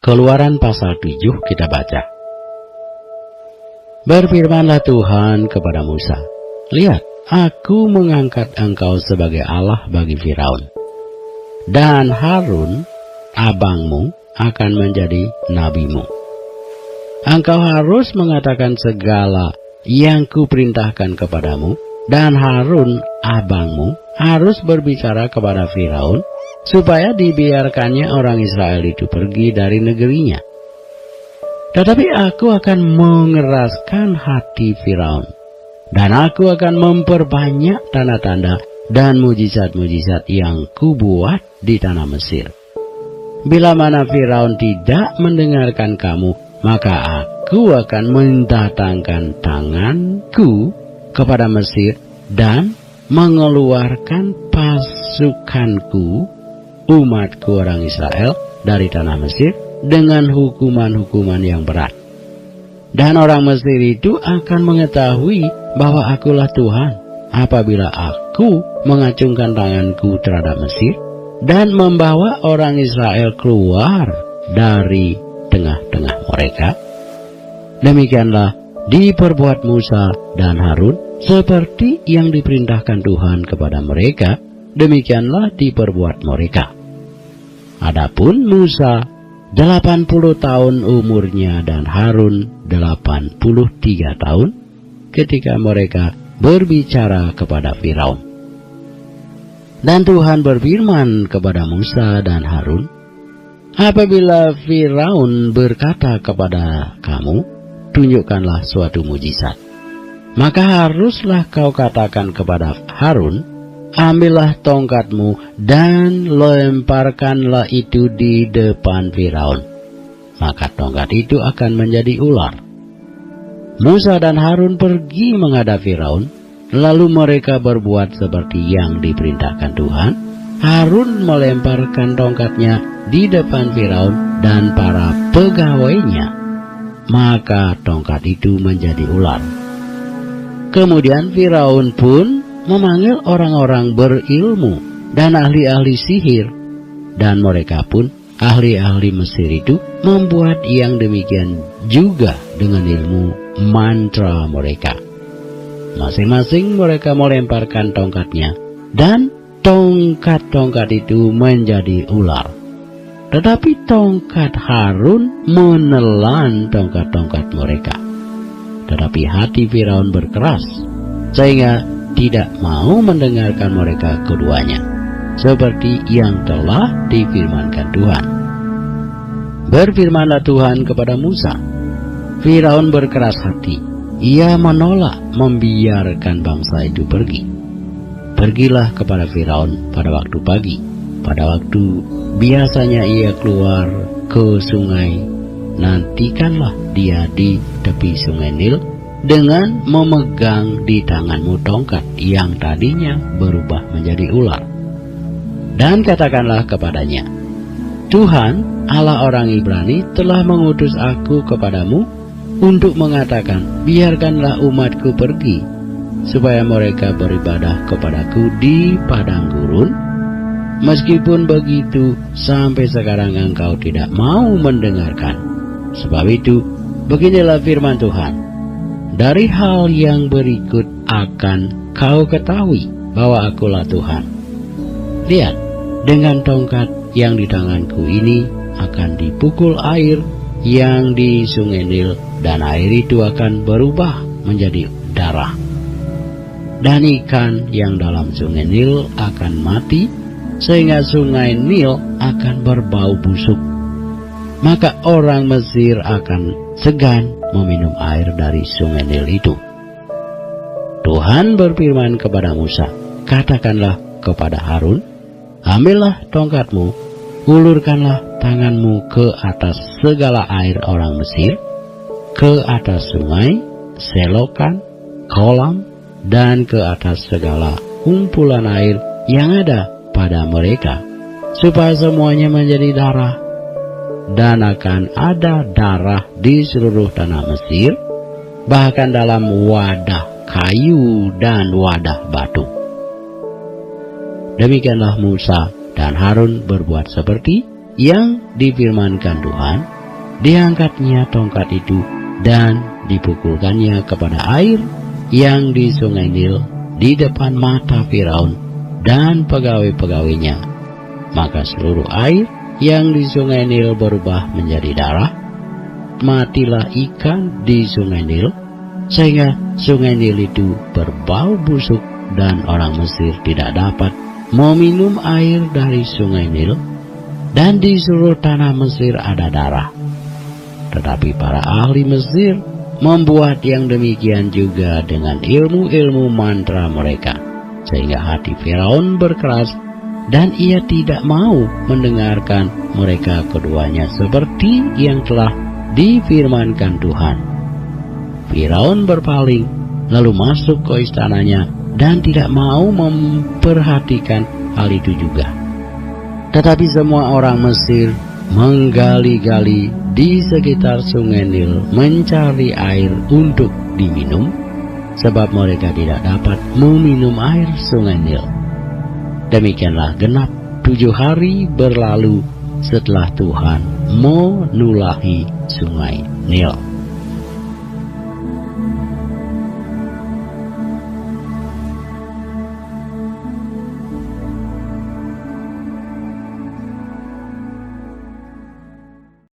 Keluaran pasal 7 kita baca. Berfirmanlah Tuhan kepada Musa, "Lihat, aku mengangkat engkau sebagai Allah bagi Firaun, dan Harun, abangmu, akan menjadi nabimu. Engkau harus mengatakan segala yang kuperintahkan kepadamu, dan Harun, abangmu, harus berbicara kepada Firaun, supaya dibiarkannya orang Israel itu pergi dari negerinya. Tetapi aku akan mengeraskan hati Firaun, dan aku akan memperbanyak tanda-tanda dan mujizat-mujizat yang kubuat di tanah Mesir. Bila mana Firaun tidak mendengarkan kamu, maka aku akan mendatangkan tanganku kepada Mesir dan mengeluarkan pasukanku, umatku orang Israel, dari tanah Mesir dengan hukuman-hukuman yang berat. Dan orang Mesir itu akan mengetahui bahwa akulah Tuhan apabila aku mengacungkan tanganku terhadap Mesir dan membawa orang Israel keluar dari tengah-tengah mereka." Demikianlah diperbuat Musa dan Harun seperti yang diperintahkan Tuhan kepada mereka, demikianlah diperbuat mereka. Adapun Musa 80 tahun umurnya dan Harun 83 tahun ketika mereka berbicara kepada Firaun. Dan Tuhan berfirman kepada Musa dan Harun, "Apabila Firaun berkata kepada kamu, tunjukkanlah suatu mujizat, maka haruslah kau katakan kepada Harun, ambillah tongkatmu dan lemparkanlah itu di depan Firaun, maka tongkat itu akan menjadi ular." Musa dan Harun pergi menghadap Firaun, lalu mereka berbuat seperti yang diperintahkan Tuhan. Harun melemparkan tongkatnya di depan Firaun dan para pegawainya, maka tongkat itu menjadi ular. Kemudian Firaun pun memanggil orang-orang berilmu dan ahli-ahli sihir, dan mereka pun ahli-ahli Mesir itu membuat yang demikian juga dengan ilmu mantra mereka. Masing-masing mereka melemparkan tongkatnya, dan tongkat-tongkat itu menjadi ular. Tetapi tongkat Harun menelan tongkat-tongkat mereka. Tetapi hati Firaun berkeras, sehingga tidak mau mendengarkan mereka keduanya, seperti yang telah difirmankan Tuhan. Berfirmanlah Tuhan kepada Musa, "Firaun berkeras hati, ia menolak membiarkan bangsa itu pergi. Pergilah kepada Firaun pada waktu pagi, pada waktu biasanya ia keluar ke sungai. Nantikanlah dia di tepi sungai Nil dengan memegang di tanganmu tongkat yang tadinya berubah menjadi ular. Dan katakanlah kepadanya, Tuhan, Allah orang Ibrani, telah mengutus aku kepadamu untuk mengatakan, biarkanlah umatku pergi, supaya mereka beribadah kepadaku di padang gurun. Meskipun begitu, sampai sekarang engkau tidak mau mendengarkan. Sebab itu, beginilah firman Tuhan. Dari hal yang berikut akan kau ketahui bahwa akulah Tuhan. Lihat, dengan tongkat yang di tanganku ini akan dipukul air yang di sungai Nil, dan air itu akan berubah menjadi darah. Dan ikan yang dalam sungai Nil akan mati, sehingga sungai Nil akan berbau busuk. Maka orang Mesir akan segan meminum air dari sungai Nil itu. Tuhan berfirman kepada Musa, katakanlah kepada Harun, ambillah tongkatmu, ulurkanlah tanganmu ke atas segala air orang Mesir, ke atas sungai, selokan, kolam, dan ke atas segala kumpulan air yang ada pada mereka, supaya semuanya menjadi darah. Dan akan ada darah di seluruh tanah Mesir, bahkan dalam wadah kayu dan wadah batu. Demikianlah Musa dan Harun berbuat seperti yang difirmankan Tuhan, diangkatnya tongkat itu dan dipukulkannya kepada air yang di sungai Nil di depan mata Firaun dan pegawai-pegawainya. Maka seluruh air yang di sungai Nil berubah menjadi darah. Matilah ikan di sungai Nil, sehingga sungai Nil itu berbau busuk dan orang Mesir tidak dapat meminum air dari sungai Nil, dan di seluruh tanah Mesir ada darah. Tetapi para ahli Mesir membuat yang demikian juga dengan ilmu-ilmu mantra mereka, sehingga hati Firaun berkeras dan ia tidak mau mendengarkan mereka keduanya seperti yang telah difirmankan Tuhan. Firaun berpaling lalu masuk ke istananya dan tidak mau memperhatikan hal itu juga. Tetapi semua orang Mesir menggali-gali di sekitar sungai Nil mencari air untuk diminum, sebab mereka tidak dapat meminum air sungai Nil. Demikianlah genap 7 hari berlalu setelah Tuhan menulahi sungai Nil.